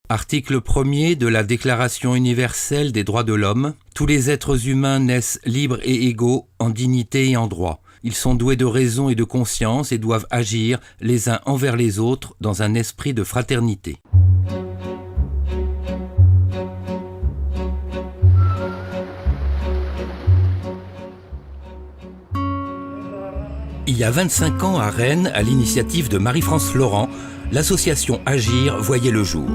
Article 1er de la Déclaration universelle des droits de l'homme. Tous les êtres humains naissent libres et égaux en dignité et en droit. Ils sont doués de raison et de conscience et doivent agir les uns envers les autres dans un esprit de fraternité. Il y a 25 ans à Rennes, à l'initiative de Marie-France Laurent, l'association Agir voyait le jour.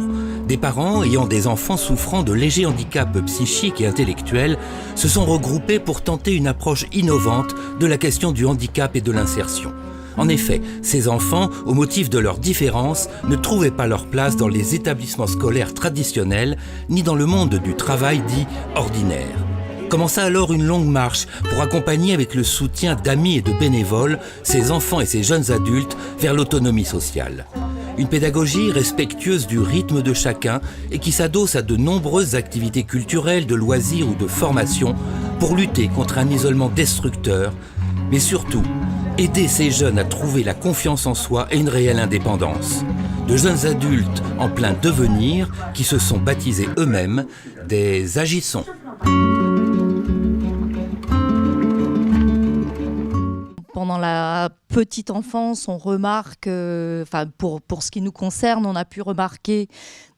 Des parents ayant des enfants souffrant de légers handicaps psychiques et intellectuels se sont regroupés pour tenter une approche innovante de la question du handicap et de l'insertion. En effet, ces enfants, au motif de leurs différences, ne trouvaient pas leur place dans les établissements scolaires traditionnels, ni dans le monde du travail dit ordinaire. Commença alors une longue marche pour accompagner avec le soutien d'amis et de bénévoles ces enfants et ces jeunes adultes vers l'autonomie sociale. Une pédagogie respectueuse du rythme de chacun et qui s'adosse à de nombreuses activités culturelles, de loisirs ou de formation pour lutter contre un isolement destructeur, mais surtout aider ces jeunes à trouver la confiance en soi et une réelle indépendance. De jeunes adultes en plein devenir qui se sont baptisés eux-mêmes des Agissons. Pendant la petite enfance, on remarque, pour ce qui nous concerne, on a pu remarquer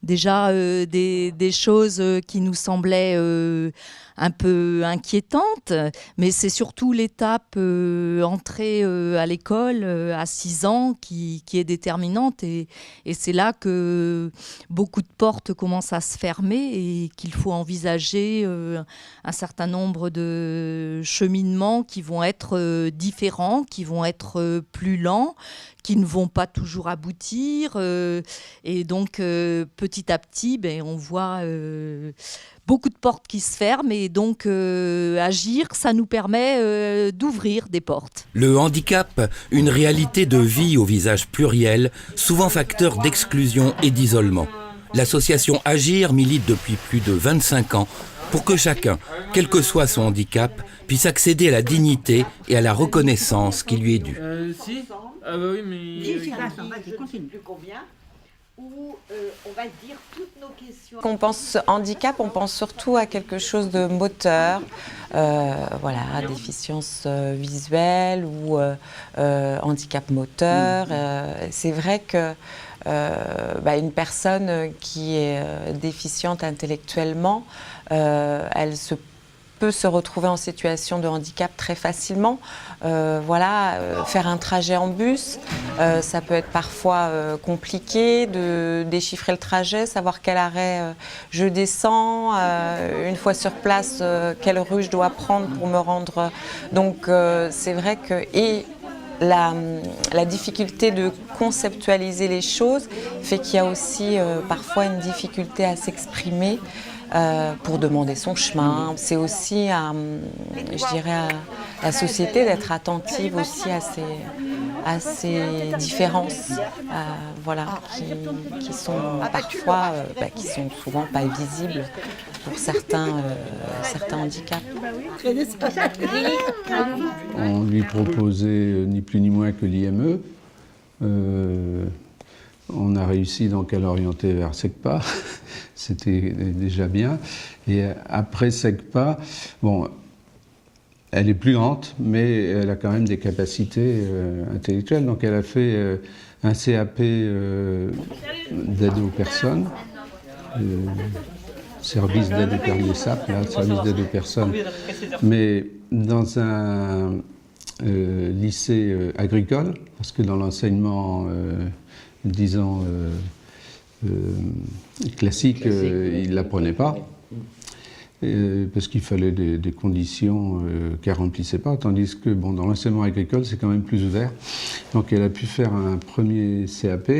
déjà des choses qui nous semblaient un peu inquiétantes, mais c'est surtout l'étape entrée à l'école à 6 ans qui est déterminante et c'est là que beaucoup de portes commencent à se fermer et qu'il faut envisager un certain nombre de cheminements qui vont être différents, qui vont être plus lents, qui ne vont pas toujours aboutir. Et donc, petit à petit, on voit beaucoup de portes qui se ferment. Et donc, agir, ça nous permet d'ouvrir des portes. Le handicap, une réalité de vie au visage pluriel, souvent facteur d'exclusion et d'isolement. L'association Agir milite depuis plus de 25 ans pour que chacun, quel que soit son handicap, puisse accéder à la dignité et à la reconnaissance qui lui est due. Oui, mais... Où on va dire toutes nos questions. Quand on pense handicap, on pense surtout à quelque chose de moteur, déficience visuelle ou handicap moteur. C'est vrai que une personne qui est déficiente intellectuellement, elle peut se retrouver en situation de handicap très facilement. Faire un trajet en bus, ça peut être parfois compliqué de déchiffrer le trajet, savoir quel arrêt je descends, une fois sur place, quelle rue je dois prendre pour me rendre. Donc c'est vrai que... La difficulté de conceptualiser les choses fait qu'il y a aussi parfois une difficulté à s'exprimer pour demander son chemin. C'est aussi, à la société d'être attentive aussi à ces différences qui sont parfois, qui sont souvent pas visibles pour certains handicaps. On lui proposait ni plus ni moins que l'IME. On a réussi donc à l'orienter vers SECPA, c'était déjà bien. Et après SECPA, elle est plus grande, mais elle a quand même des capacités intellectuelles. Donc elle a fait un CAP d'aide aux personnes, service d'aide aux personnes, service d'aide aux personnes, mais dans un lycée agricole, parce que dans l'enseignement, classique, il ne l'apprenait pas, parce qu'il fallait des conditions qu'elle ne remplissait pas, tandis que dans l'enseignement agricole, c'est quand même plus ouvert. Donc elle a pu faire un premier CAP.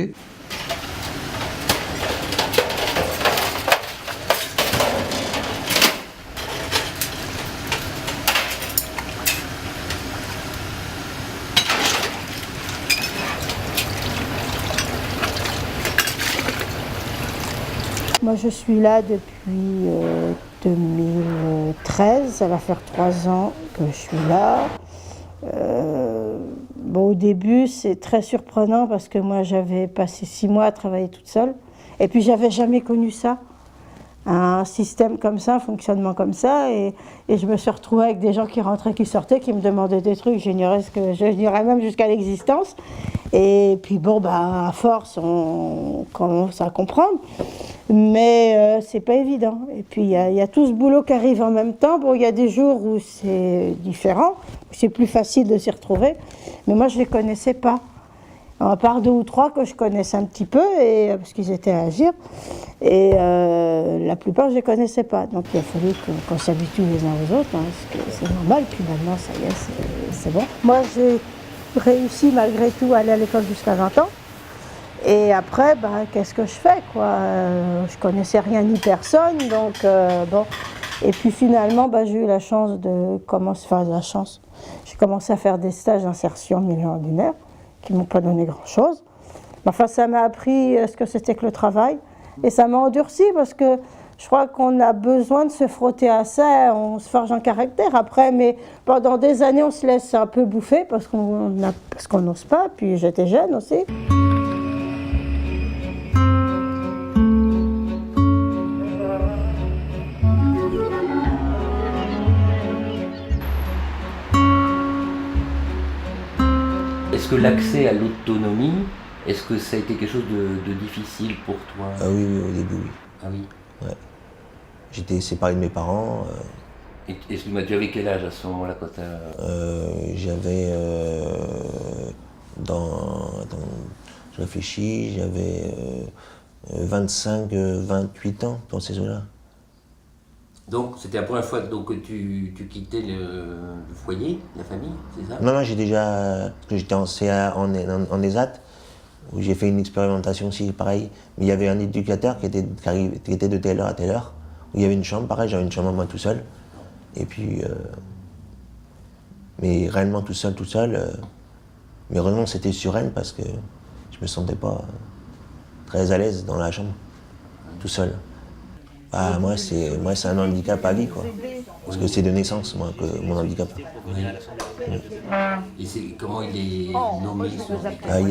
Moi, je suis là depuis 2013. Ça va faire 3 ans que je suis là. Au début, c'est très surprenant parce que moi, j'avais passé 6 mois à travailler toute seule. Et puis j'avais jamais connu ça, un système comme ça, un fonctionnement comme ça, et je me suis retrouvée avec des gens qui rentraient, qui sortaient, qui me demandaient des trucs, j'ignorais même jusqu'à l'existence. Et puis bon, à force, on commence à comprendre, mais c'est pas évident. Et puis il y a tout ce boulot qui arrive en même temps. Bon, il y a des jours où c'est différent, où c'est plus facile de s'y retrouver, mais moi je les connaissais pas. À part 2 ou 3 que je connaissais un petit peu, parce qu'ils étaient à Agir, et la plupart je les connaissais pas. Donc il a fallu qu'on s'habitue les uns aux autres, parce que c'est normal, puis maintenant ça y est, c'est bon. Moi j'ai réussi malgré tout à aller à l'école jusqu'à 20 ans, et après, qu'est-ce que je fais, quoi? Je connaissais rien ni personne, donc bon. Et puis finalement, j'ai eu la chance j'ai commencé à faire des stages d'insertion en milieu ordinaire, qui ne m'ont pas donné grand-chose. Enfin, ça m'a appris ce que c'était que le travail. Et ça m'a endurci parce que je crois qu'on a besoin de se frotter à ça, on se forge un caractère après, mais pendant des années, on se laisse un peu bouffer parce qu'on n'ose pas, puis j'étais jeune aussi. Est-ce que l'accès à l'autonomie, est-ce que ça a été quelque chose de difficile pour toi? Ah oui, au début, oui. Ah oui. Ouais. J'étais séparé de mes parents. Excuse-moi, tu avais quel âge à ce moment-là quand J'avais je réfléchis, j'avais 25-28 ans dans ces eaux-là. Donc c'était la première fois que tu quittais le foyer, la famille, c'est ça? Non, j'étais en CA en ESAT, où j'ai fait une expérimentation aussi, pareil. Mais il y avait un éducateur qui était de telle heure à telle heure, où il y avait une chambre, pareil, j'avais une chambre à moi tout seul. Et puis, mais réellement tout seul. Mais heureusement c'était sur Rennes parce que je me sentais pas très à l'aise dans la chambre, tout seul. Moi c'est un handicap à vie, quoi. Parce que c'est de naissance, moi, que mon handicap. Oui. Et comment il est nommé ce handicap?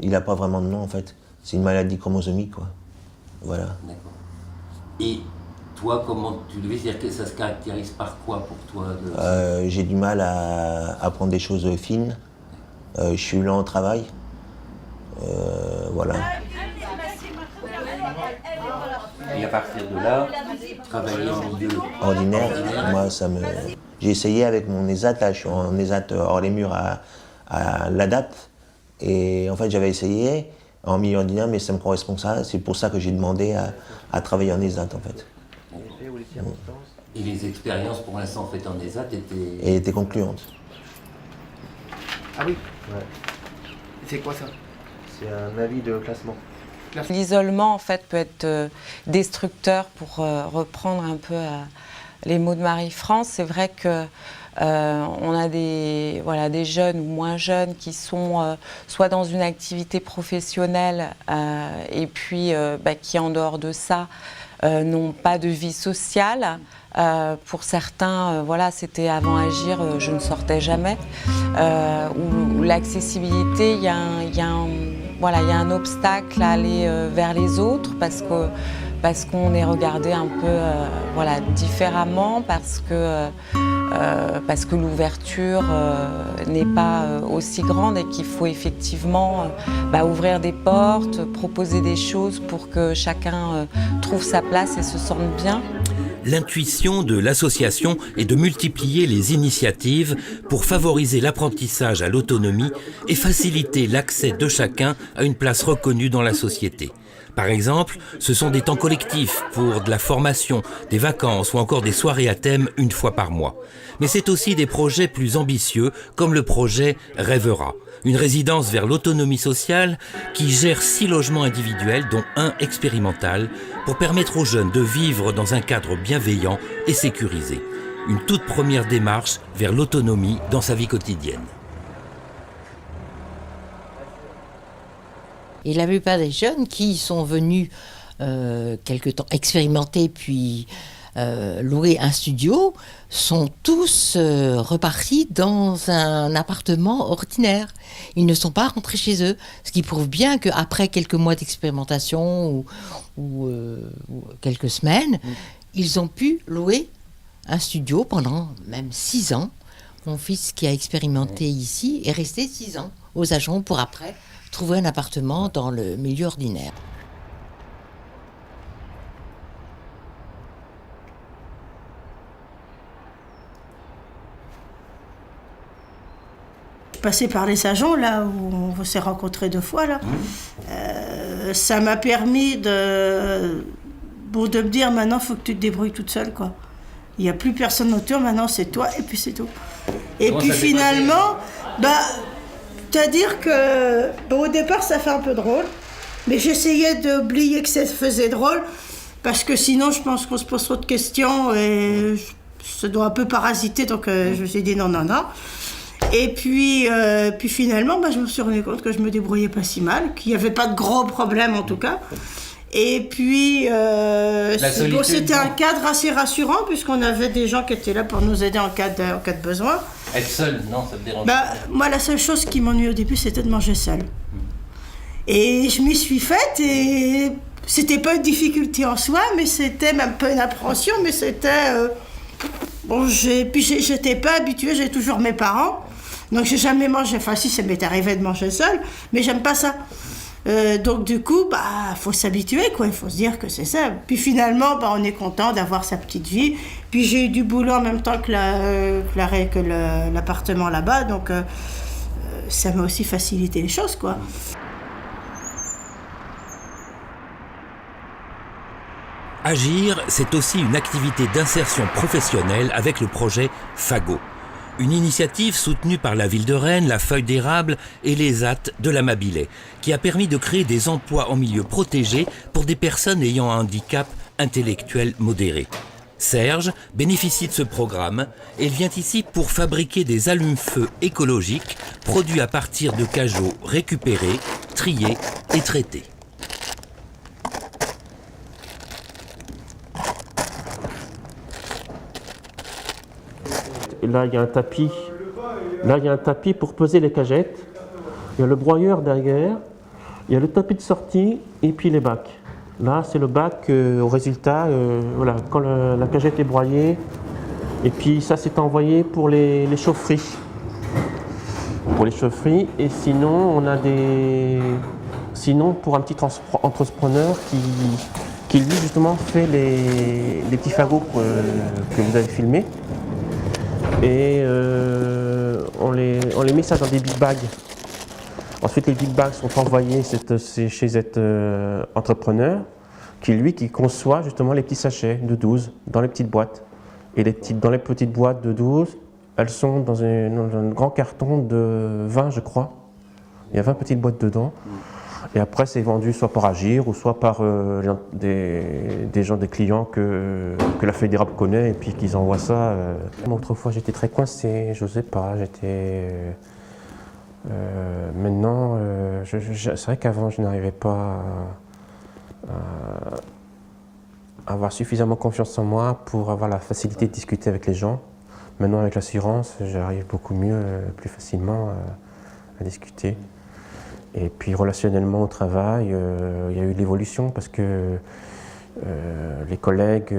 Il a pas vraiment de nom, en fait. C'est une maladie chromosomique, quoi. Voilà. D'accord. Et toi, comment tu le vis? C'est-à-dire que ça se caractérise par quoi pour toi J'ai du mal à apprendre des choses fines. Je suis lent au travail. Voilà. Et à partir de là, travailler en milieu ordinaire, moi, j'ai essayé avec mon ESAT, là, je suis en ESAT hors les murs à l'ADAPT. Et en fait, j'avais essayé en milieu ordinaire, mais ça me correspond ça. C'est pour ça que j'ai demandé à travailler en ESAT, en fait. Et les expériences pour l'instant faites en ESAT étaient concluantes. Ah oui? Ouais. C'est quoi ça? C'est un avis de classement. L'isolement, en fait, peut être destructeur, pour reprendre un peu les mots de Marie-France. C'est vrai que on a des jeunes ou moins jeunes qui sont soit dans une activité professionnelle et puis qui, en dehors de ça, n'ont pas de vie sociale. Pour certains, c'était avant Agir, je ne sortais jamais. Où l'accessibilité, il y a un obstacle à aller vers les autres parce qu'on est regardé un peu différemment, parce que l'ouverture n'est pas aussi grande et qu'il faut effectivement ouvrir des portes, proposer des choses pour que chacun trouve sa place et se sente bien. L'intuition de l'association est de multiplier les initiatives pour favoriser l'apprentissage à l'autonomie et faciliter l'accès de chacun à une place reconnue dans la société. Par exemple, ce sont des temps collectifs pour de la formation, des vacances ou encore des soirées à thème une fois par mois. Mais c'est aussi des projets plus ambitieux comme le projet Rêvera, une résidence vers l'autonomie sociale qui gère 6 logements individuels dont un expérimental pour permettre aux jeunes de vivre dans un cadre bienveillant et sécurisé. Une toute première démarche vers l'autonomie dans sa vie quotidienne. Et la plupart des jeunes qui sont venus quelque temps expérimenter puis loué un studio sont tous repartis dans un appartement ordinaire. Ils ne sont pas rentrés chez eux, ce qui prouve bien qu'après quelques mois d'expérimentation ou quelques semaines, ils ont pu louer un studio pendant même 6 ans. Mon fils qui a expérimenté ici est resté 6 ans aux Ajoncs pour après trouver un appartement dans le milieu ordinaire. Passé par les Ajoncs, là où on s'est rencontrés 2 fois, là, ça m'a permis de me dire maintenant il faut que tu te débrouilles toute seule, quoi. Il n'y a plus personne autour, maintenant c'est toi et puis c'est tout. Et puis finalement, c'est-à-dire que au départ ça fait un peu drôle, mais j'essayais d'oublier que ça faisait drôle, parce que sinon je pense qu'on se pose trop de questions et ça doit un peu parasiter, donc je me suis dit non. Et puis finalement, je me suis rendu compte que je me débrouillais pas si mal, qu'il n'y avait pas de gros problèmes en tout cas. Et puis, c'était un cadre assez rassurant, puisqu'on avait des gens qui étaient là pour nous aider en cas de besoin. Être seul, non, ça te dérange? Moi, la seule chose qui m'ennuie au début, c'était de manger seule. Et je m'y suis faite, et c'était pas une difficulté en soi, mais c'était même pas une appréhension, mais c'était... Puis j'étais pas habituée, j'ai toujours mes parents, donc j'ai jamais mangé... Enfin, si, ça m'est arrivé de manger seule, mais j'aime pas ça. Donc du coup, faut s'habituer, quoi. Il faut se dire que c'est ça. Puis finalement, on est content d'avoir sa petite vie. Puis j'ai eu du boulot en même temps que l'appartement là-bas, donc ça m'a aussi facilité les choses, quoi. Agir, c'est aussi une activité d'insertion professionnelle avec le projet Fago. Une initiative soutenue par la ville de Rennes, la Feuille d'Érable et les AT de la Mabilais, qui a permis de créer des emplois en milieu protégé pour des personnes ayant un handicap intellectuel modéré. Serge bénéficie de ce programme et vient ici pour fabriquer des allumes-feu écologiques produits à partir de cajots récupérés, triés et traités. Là, il y a un tapis. Là, il y a un tapis pour poser les cagettes. Il y a le broyeur derrière. Il y a le tapis de sortie et puis les bacs. Là, c'est le bac au résultat, voilà, quand la cagette est broyée. Et puis ça, c'est envoyé pour les chaufferies. Pour les chaufferies. Et sinon, on a des... Sinon, pour un petit entrepreneur qui lui, justement, fait les petits fagots que vous avez filmés. Et on les met ça dans des big bags. Ensuite, les big bags sont envoyés chez cet entrepreneur qui conçoit justement les petits sachets de 12 dans les petites boîtes. Et dans les petites boîtes de 12, elles sont dans un grand carton de 20, je crois. Il y a 20 petites boîtes dedans. Et après, c'est vendu soit par Agir ou soit par des clients que la Feuille d'Érable connaît et puis qu'ils envoient ça. Autrefois, j'étais très coincé, je n'osais pas. Maintenant, c'est vrai qu'avant, je n'arrivais pas à avoir suffisamment confiance en moi pour avoir la facilité de discuter avec les gens. Maintenant, avec l'assurance, j'arrive beaucoup mieux, plus facilement à discuter. Et puis relationnellement au travail, il y a eu l'évolution parce que les collègues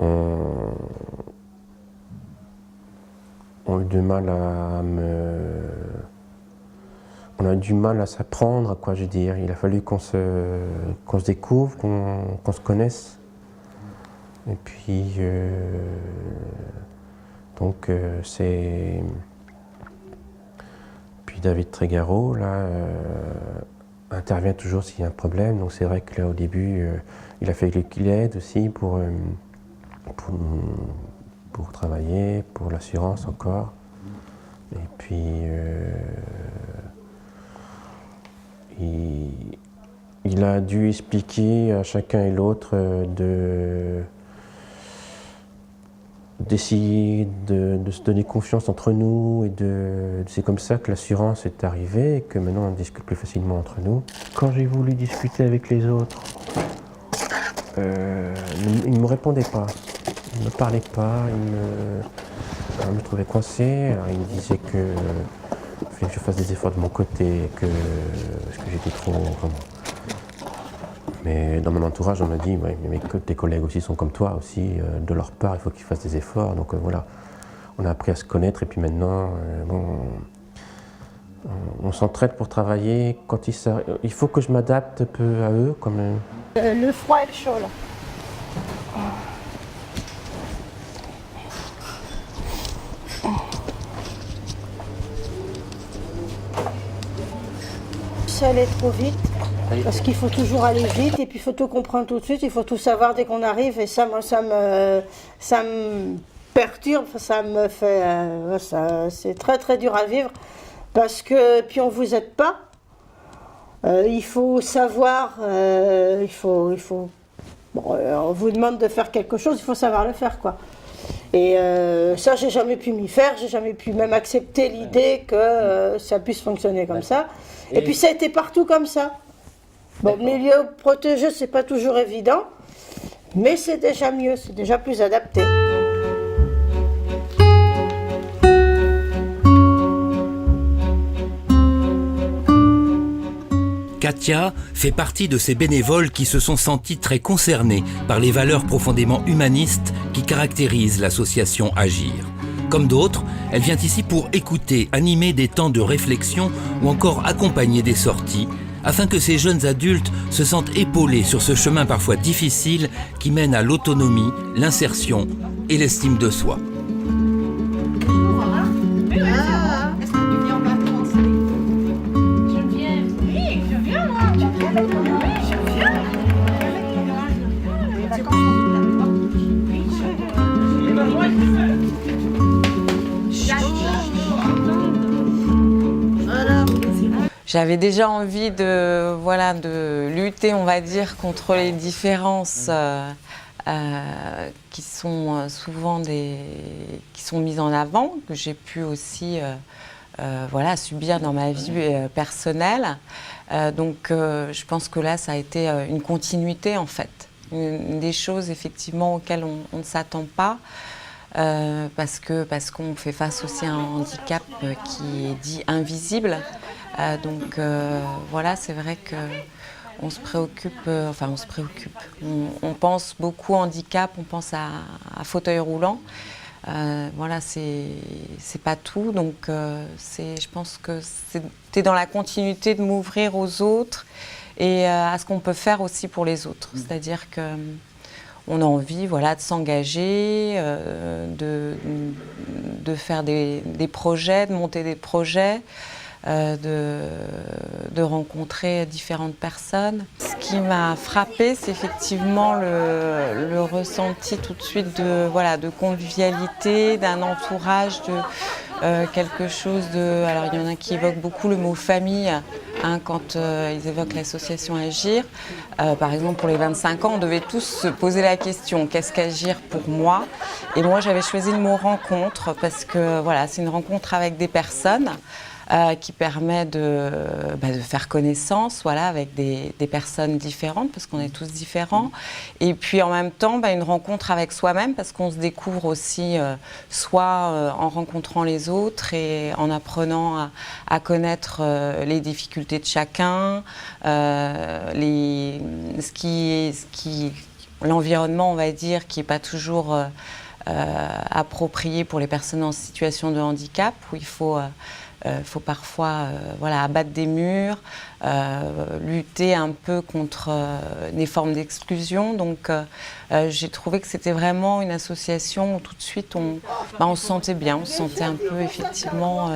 ont eu du mal on a eu du mal à s'apprendre, quoi, je veux dire. Il a fallu qu'on se découvre, qu'on se connaisse. Et puis donc c'est... David Trégaro, là, intervient toujours s'il y a un problème. Donc c'est vrai que là, au début, il a fait qu'il aide aussi pour travailler, pour l'assurance encore. Et puis, il a dû expliquer à chacun et l'autre d'essayer de se donner confiance entre nous et c'est comme ça que l'assurance est arrivée et que maintenant on discute plus facilement entre nous. Quand j'ai voulu discuter avec les autres, Il ne me répondait pas, il ne me parlait pas, il me trouvait coincé. Alors, il me disait que fallait que je fasse des efforts de mon côté, que j'étais trop... Mais dans mon entourage, on m'a dit, ouais, mais que tes collègues aussi sont comme toi aussi, de leur part, il faut qu'ils fassent des efforts. Donc voilà, on a appris à se connaître et puis maintenant, on s'entraide pour travailler. Quand il faut que je m'adapte un peu à eux. Comme... Le froid et le chaud, là. Ça allait trop vite, parce qu'il faut toujours aller vite et puis il faut tout comprendre tout de suite, il faut tout savoir dès qu'on arrive et ça, moi, ça me perturbe, ça me fait... c'est très très dur à vivre parce que puis on vous aide pas. Il faut savoir, on vous demande de faire quelque chose, il faut savoir le faire, quoi. Et ça, j'ai jamais pu m'y faire, j'ai jamais pu même accepter l'idée que ça puisse fonctionner comme ça. Et puis ça a été partout comme ça. Bon, milieu protégé, c'est pas toujours évident, mais c'est déjà mieux, c'est déjà plus adapté. Katia fait partie de ces bénévoles qui se sont sentis très concernés par les valeurs profondément humanistes qui caractérisent l'association Agir. Comme d'autres, elle vient ici pour écouter, animer des temps de réflexion ou encore accompagner des sorties, afin que ces jeunes adultes se sentent épaulés sur ce chemin parfois difficile qui mène à l'autonomie, l'insertion et l'estime de soi. J'avais déjà envie de lutter, on va dire, contre les différences qui sont souvent qui sont mises en avant, que j'ai pu aussi subir dans ma vie personnelle. Donc je pense que là, ça a été une continuité, en fait. Des choses, effectivement, auxquelles on ne s'attend pas. Parce qu'on fait face aussi à un handicap qui est dit invisible. C'est vrai qu'on se préoccupe, on pense beaucoup handicap, on pense à fauteuil roulant. C'est pas tout, donc je pense que c'était dans la continuité de m'ouvrir aux autres et à ce qu'on peut faire aussi pour les autres. C'est-à-dire que on a envie de s'engager, de faire des projets, de monter des projets, de rencontrer différentes personnes. Ce qui m'a frappée, c'est effectivement le ressenti tout de suite de convivialité, d'un entourage, de quelque chose de... Alors il y en a qui évoquent beaucoup le mot famille, quand ils évoquent l'association Agir. Par exemple, pour les 25 ans, on devait tous se poser la question, qu'est-ce qu'Agir pour moi? Et moi, j'avais choisi le mot rencontre, parce que c'est une rencontre avec des personnes qui permet de faire connaissance avec des personnes différentes, parce qu'on est tous différents. Et puis en même temps, une rencontre avec soi-même, parce qu'on se découvre aussi soit en rencontrant les autres et en apprenant à connaître les difficultés de chacun, l'environnement, on va dire, qui n'est pas toujours approprié pour les personnes en situation de handicap, où il faut parfois abattre des murs, lutter un peu contre des formes d'exclusion. Donc j'ai trouvé que c'était vraiment une association où tout de suite on se sentait bien, on se sentait un peu effectivement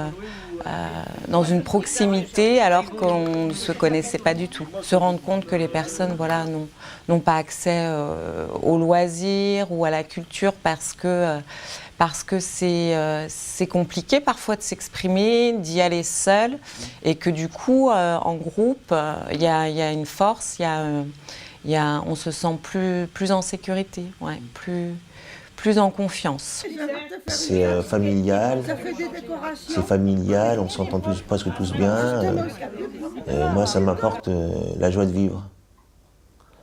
dans une proximité alors qu'on ne se connaissait pas du tout. Se rendre compte que les personnes n'ont pas accès aux loisirs ou à la culture parce que c'est compliqué parfois de s'exprimer, d'y aller seul, et que du coup, en groupe, il y a une force, on se sent plus en sécurité, plus en confiance. C'est familial, on s'entend presque tous bien. Moi, ça m'apporte la joie de vivre.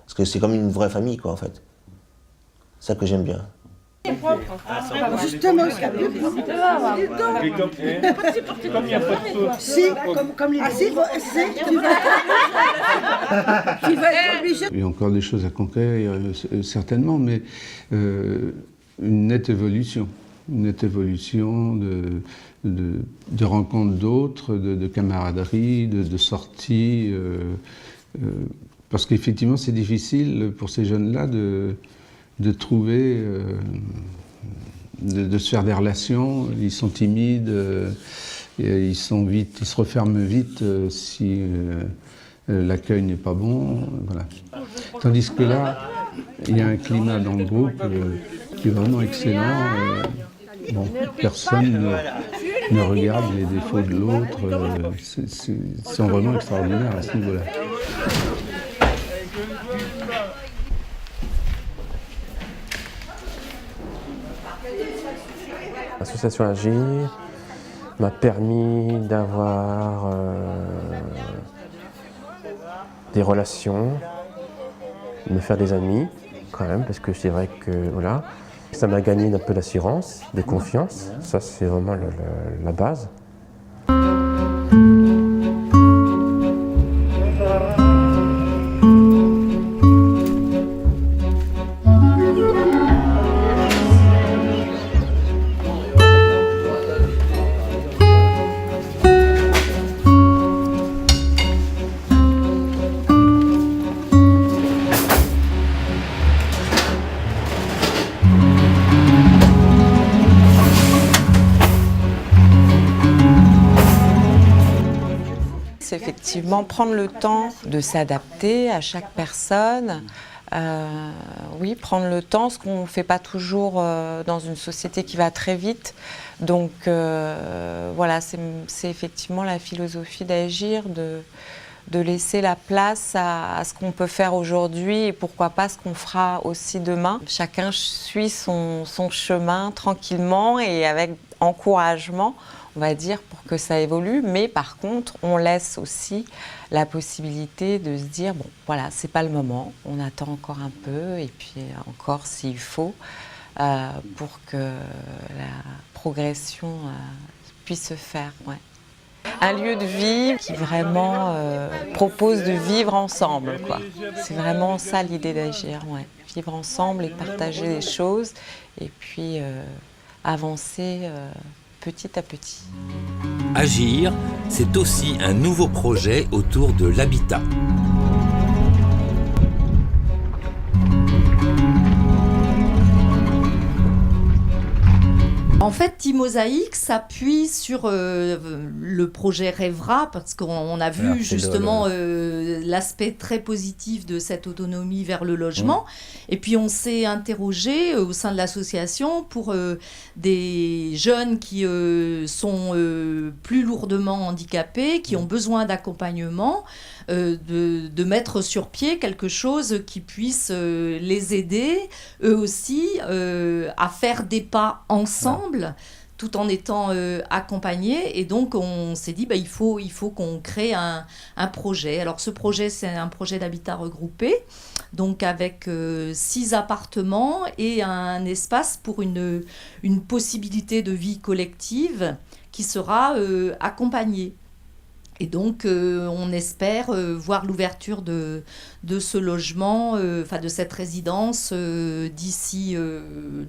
Parce que c'est comme une vraie famille, quoi, en fait. C'est ça que j'aime bien. Justement, comme il n'y a pas de feu. Si, comme les tu vas être obligé. Il y a encore des choses à conquérir, certainement, mais une nette évolution. Une nette évolution de rencontres d'autres, de camaraderie, de sorties. Parce qu'effectivement, c'est difficile pour ces jeunes-là de trouver, de se faire des relations. Ils sont timides, ils se referment vite si l'accueil n'est pas bon. Voilà. Tandis que là, il y a un climat dans le groupe qui est vraiment excellent. Bon, personne ne regarde les défauts de l'autre. C'est vraiment extraordinaire à ce niveau-là. L'association Agir m'a permis d'avoir des relations, de me faire des amis quand même, parce que c'est vrai que voilà, ça m'a gagné un peu d'assurance, de confiance. Ça, c'est vraiment la base. Effectivement, prendre le temps de s'adapter à chaque personne. Oui, prendre le temps, ce qu'on ne fait pas toujours dans une société qui va très vite. Donc voilà, c'est effectivement la philosophie d'Agir, de laisser la place à ce qu'on peut faire aujourd'hui et pourquoi pas ce qu'on fera aussi demain. Chacun suit son chemin tranquillement et avec encouragement, on va dire, pour que ça évolue, mais par contre, on laisse aussi la possibilité de se dire, bon, voilà, c'est pas le moment, on attend encore un peu, et puis encore s'il faut, pour que la progression puisse se faire. Ouais. Un lieu de vie qui vraiment propose de vivre ensemble, quoi. C'est vraiment ça l'idée d'Agir, ouais. Vivre ensemble et partager des choses, et puis avancer petit à petit. Agir, c'est aussi un nouveau projet autour de l'habitat. En fait, Timosaïque s'appuie sur le projet Rêvera, parce qu'on a vu justement l'aspect très positif de cette autonomie vers le logement. Et puis on s'est interrogé au sein de l'association pour des jeunes qui sont plus lourdement handicapés, qui ont besoin d'accompagnement, de mettre sur pied quelque chose qui puisse les aider, eux aussi, à faire des pas ensemble, tout en étant accompagnés. Et donc, on s'est dit, il faut qu'on crée un projet. Alors, ce projet, c'est un projet d'habitat regroupé, donc avec 6 appartements et un espace pour une possibilité de vie collective qui sera accompagnée. Et donc, on espère voir l'ouverture de ce logement, de cette résidence d'ici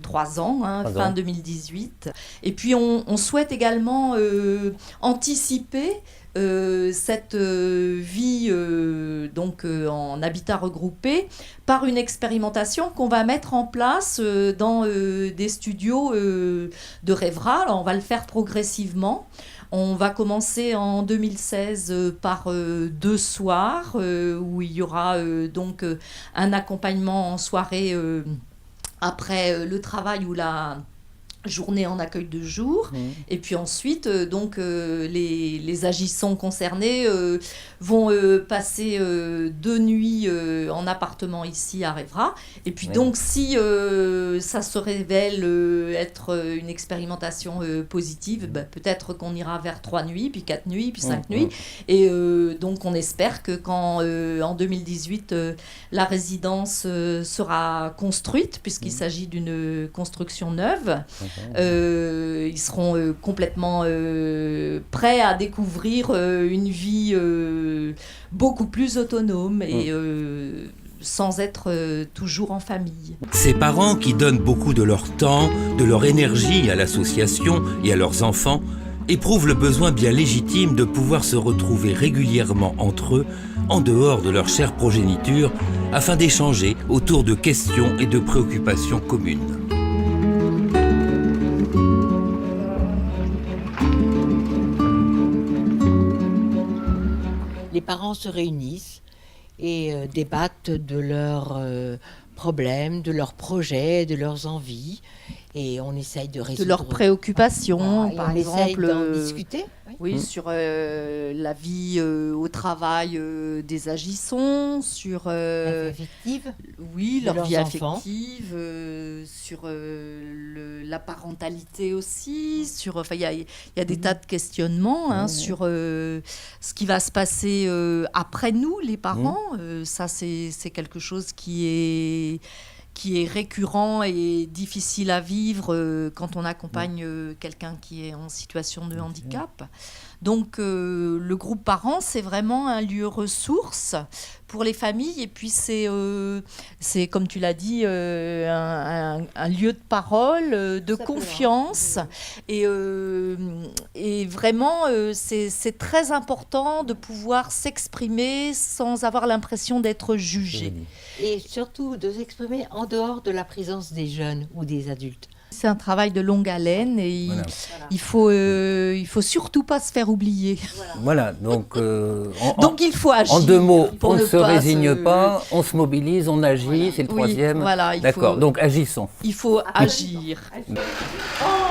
3 ans, fin 2018. Et puis, on souhaite également anticiper cette vie en habitat regroupé par une expérimentation qu'on va mettre en place dans des studios de Rêvera. Alors, on va le faire progressivement. On va commencer en 2016 par 2 soirs où il y aura donc un accompagnement en soirée après le travail ou journée en accueil de jour. Et puis ensuite, les agissants concernés vont passer 2 nuits en appartement ici à Revra. Et puis donc, si ça se révèle être une expérimentation positive, peut-être qu'on ira vers 3 nuits, puis 4 nuits, puis 5 nuits. Et donc, on espère que quand, en 2018, la résidence sera construite, puisqu'il s'agit d'une construction neuve, ils seront complètement prêts à découvrir une vie beaucoup plus autonome et sans être toujours en famille. Ces parents qui donnent beaucoup de leur temps, de leur énergie à l'association et à leurs enfants éprouvent le besoin bien légitime de pouvoir se retrouver régulièrement entre eux, en dehors de leur chère progéniture, afin d'échanger autour de questions et de préoccupations communes. Les parents se réunissent et débattent de leurs problèmes, de leurs projets, de leurs envies. Et on essaye de résoudre... De leurs préoccupations, par exemple. d'en discuter. Oui, sur la vie au travail des agissants, sur... la vie affective. Oui, leur vie enfants. affective, sur la parentalité aussi, sur... Enfin, il y a des tas de questionnements sur ce qui va se passer après nous, les parents. Ça, c'est quelque chose qui est récurrent et difficile à vivre quand on accompagne quelqu'un qui est en situation de handicap. Donc, le groupe Parents, c'est vraiment un lieu ressource pour les familles. Et puis, c'est comme tu l'as dit, un lieu de parole, de confiance. Et vraiment, c'est très important de pouvoir s'exprimer sans avoir l'impression d'être jugé. Et surtout de s'exprimer en dehors de la présence des jeunes ou des adultes. C'est un travail de longue haleine et il faut surtout pas se faire oublier. Voilà, donc il faut agir. En 2 mots, on ne se résigne pas, on se mobilise, on agit, c'est le 3e. Voilà, d'accord, donc agissons. Il faut agir. Oh